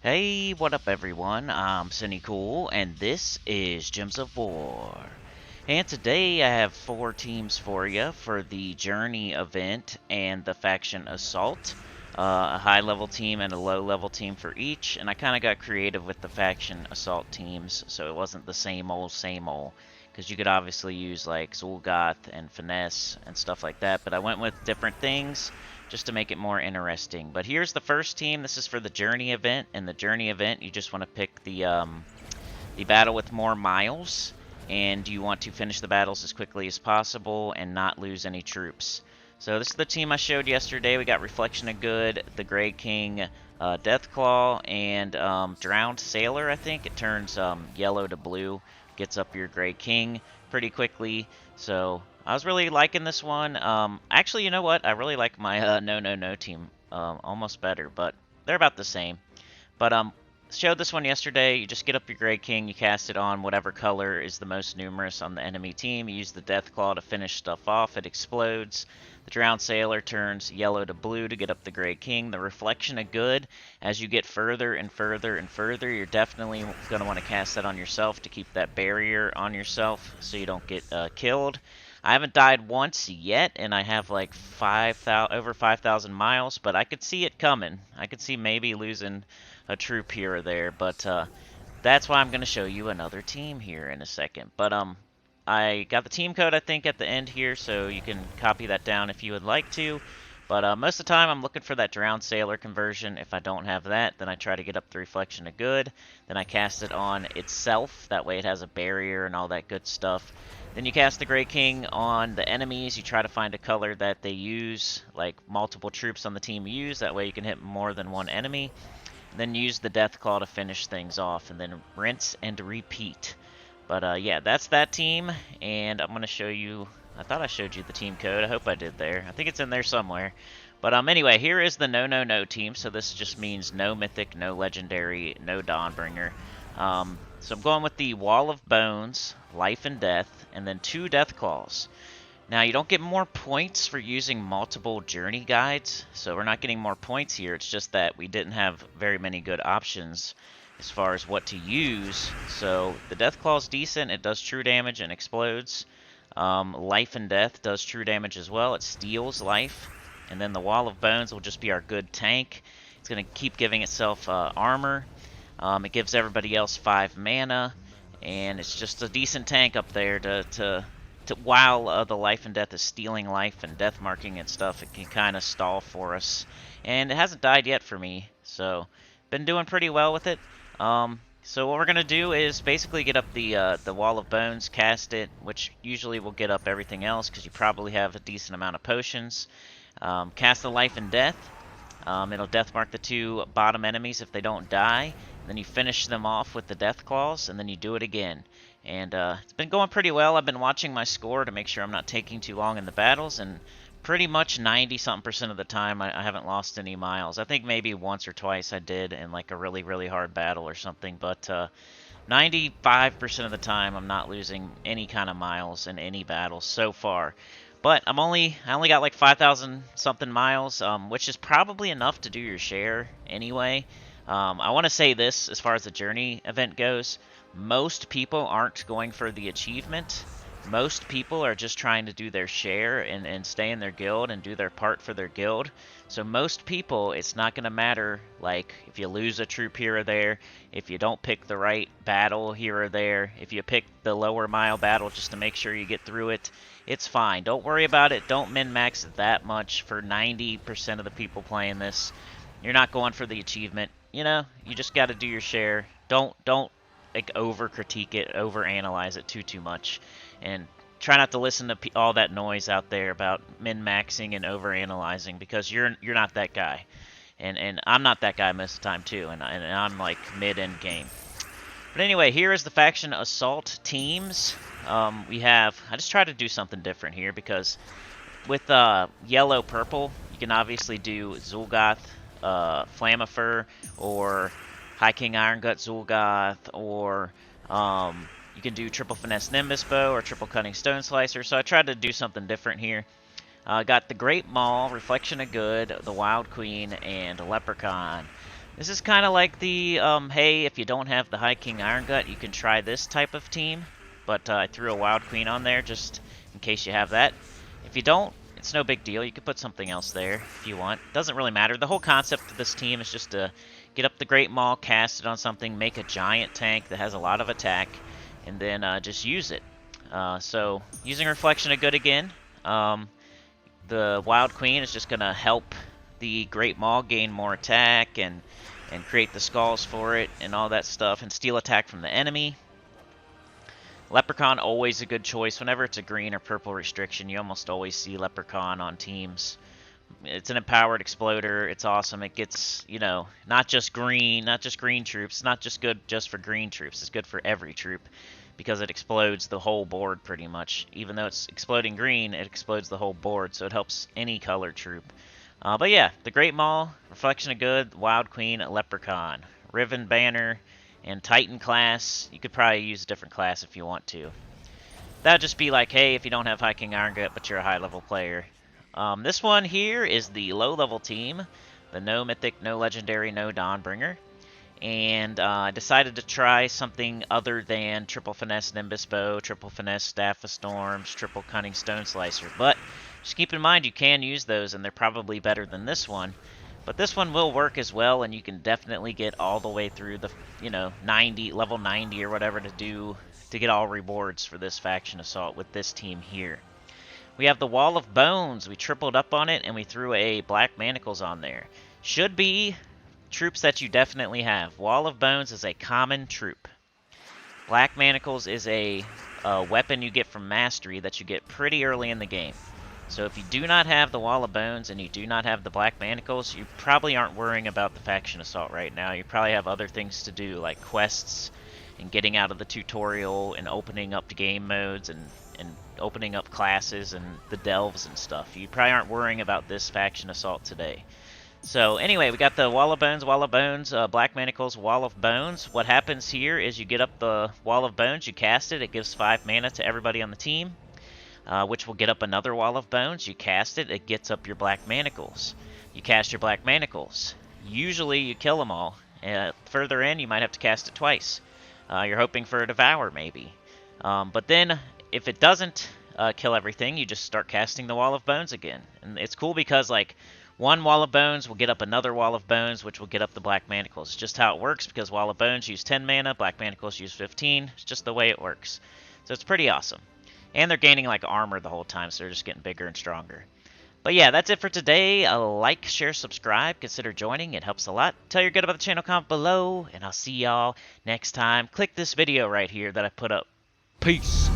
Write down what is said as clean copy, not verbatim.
Hey, what up everyone? I'm Sinnycool, and this is Gems of War. And today I have 4 teams for you for the Journey event and the Faction Assault. A high level team and a low level team for each, and I kind of got creative with the Faction Assault teams, so it wasn't the same old. Because you could obviously use like Zul'Goth and Finesse and stuff like that, but I went with different things just to make it more interesting. But here's the first team. This is for the Journey event. In the Journey event, you just want to pick the battle with more miles, and you want to finish the battles as quickly as possible and not lose any troops. So this is the team I showed yesterday. We got Reflection of Good, the Grey King, Deathclaw, and Drowned Sailor, I think. It turns yellow to blue, gets up your Grey King pretty quickly. So I was really liking this one. Actually, you know what? I really like my No team almost better, but they're about the same. But showed this one yesterday. You just get up your Grey King, you cast it on whatever color is the most numerous on the enemy team. You use the Deathclaw to finish stuff off. It explodes. The Drowned Sailor turns yellow to blue to get up the Grey King. The Reflection of Good, as you get further and further and further, you're definitely going to want to cast that on yourself to keep that barrier on yourself so you don't get killed. I haven't died once yet, and I have like over 5,000 miles, but I could see it coming. I could see maybe losing a troop here or there, but that's why I'm going to show you another team here in a second. But I got the team code, I think, at the end here, so you can copy that down if you would like to. But most of the time, I'm looking for that Drowned Sailor conversion. If I don't have that, then I try to get up the Reflection of Good. Then I cast it on itself. That way it has a barrier and all that good stuff. Then you cast the Grey King on the enemies. You try to find a color that they use, like multiple troops on the team use. That way you can hit more than one enemy. Then use the Deathclaw to finish things off. And then rinse and repeat. But yeah, that's that team. And I'm going to show you... I thought I showed you the team code. I hope I did there. I think it's in there somewhere. But anyway, here is the No team. So this just means no Mythic, no Legendary, no Dawnbringer. So I'm going with the Wall of Bones, Life and Death, and then 2 Deathclaws. Now, you don't get more points for using multiple journey guides, so we're not getting more points here. It's just that we didn't have very many good options as far as what to use. So the Deathclaw is decent. It does true damage and explodes. Life and Death does true damage as well. It steals life. And then the Wall of Bones will just be our good tank. It's going to keep giving itself armor. It gives everybody else 5 mana. And it's just a decent tank up there to while the Life and Death is stealing life and death marking and stuff, it can kind of stall for us. And it hasn't died yet for me. So, been doing pretty well with it. So what we're going to do is basically get up the Wall of Bones, cast it, which usually will get up everything else because you probably have a decent amount of potions. Cast the Life and Death. It'll death mark the 2 bottom enemies if they don't die. Then you finish them off with the Deathclaws, and then you do it again. And it's been going pretty well. I've been watching my score to make sure I'm not taking too long in the battles, and pretty much 90-something% of the time I haven't lost any miles. I think maybe once or twice I did in like a really hard battle or something, but 95% of the time I'm not losing any kind of miles in any battle so far. But I only got like 5,000 something miles, which is probably enough to do your share anyway. I want to say this as far as the journey event goes. Most people aren't going for the achievement. Most people are just trying to do their share and stay in their guild and do their part for their guild. So most people, it's not going to matter like if you lose a troop here or there, if you don't pick the right battle here or there, if you pick the lower mile battle just to make sure you get through it, it's fine. Don't worry about it. Don't min-max it that much. For 90% of the people playing this, you're not going for the achievement. You know, you just got to do your share. Don't like over critique it, over analyze it too much, and try not to listen to all that noise out there about min-maxing and over analyzing, because you're not that guy, and I'm not that guy most of the time too, and I'm like mid-end game. But anyway, here is the Faction Assault teams. We have, I just try to do something different here because with yellow purple you can obviously do Zul'Goth, Flammifer, or High King Iron Gut Zul'Goth, or you can do triple finesse Nimbus Bow or triple cutting Stone Slicer. So I tried to do something different here. Got the Great Maul, Reflection of Good, the Wild Queen, and Leprechaun. This is kind of like the, hey, if you don't have the High King Iron Gut, you can try this type of team. But I threw a Wild Queen on there just in case you have that. If you don't, it's no big deal. You could put something else there if you want. Doesn't really matter. The whole concept of this team is just to get up the Great Maul, cast it on something, make a giant tank that has a lot of attack, and then just use it. So, using Reflection of Good again. The Wild Queen is just going to help the Great Maul gain more attack and create the skulls for it and all that stuff, and steal attack from the enemy. Leprechaun, always a good choice. Whenever it's a green or purple restriction, you almost always see Leprechaun on teams. It's an empowered exploder. It's awesome. It gets, you know, not just green troops. It's not just good just for green troops. It's good for every troop because it explodes the whole board pretty much. Even though it's exploding green, it explodes the whole board, so it helps any color troop. But yeah, the Great Maul, Reflection of Good, Wild Queen, Leprechaun, Riven Banner, and Titan class. You could probably use a different class if you want to. That'd just be like, hey, if you don't have High King Iron Gut, but you're a high-level player. This one here is the low-level team, the no Mythic, no Legendary, no Dawnbringer. And I decided to try something other than Triple Finesse Nimbus Bow, Triple Finesse Staff of Storms, Triple Cunning Stone Slicer. But just keep in mind you can use those, and they're probably better than this one. But this one will work as well, and you can definitely get all the way through the, you know, level 90 or whatever to get all rewards for this faction assault with this team here. We have the Wall of Bones. We tripled up on it, and we threw a Black Manacles on there. Should be troops that you definitely have. Wall of Bones is a common troop. Black Manacles is a weapon you get from Mastery that you get pretty early in the game. So if you do not have the Wall of Bones and you do not have the Black Manacles, you probably aren't worrying about the faction assault right now. You probably have other things to do, like quests and getting out of the tutorial and opening up game modes and opening up classes and the delves and stuff. You probably aren't worrying about this faction assault today. So anyway, we got the Wall of Bones, Black Manacles, Wall of Bones. What happens here is you get up the Wall of Bones, you cast it, it gives 5 mana to everybody on the team. Which will get up another Wall of Bones. You cast it, it gets up your Black Manacles. You cast your Black Manacles. Usually you kill them all. Further in, you might have to cast it twice. You're hoping for a Devour, maybe. But then, if it doesn't kill everything, you just start casting the Wall of Bones again. And it's cool because, like, one Wall of Bones will get up another Wall of Bones, which will get up the Black Manacles. It's just how it works, because Wall of Bones use 10 mana, Black Manacles use 15. It's just the way it works. So it's pretty awesome. And they're gaining, like, armor the whole time, so they're just getting bigger and stronger. But yeah, that's it for today. Like, share, subscribe, consider joining. It helps a lot. Tell your good about the channel, comment below, and I'll see y'all next time. Click this video right here that I put up. Peace.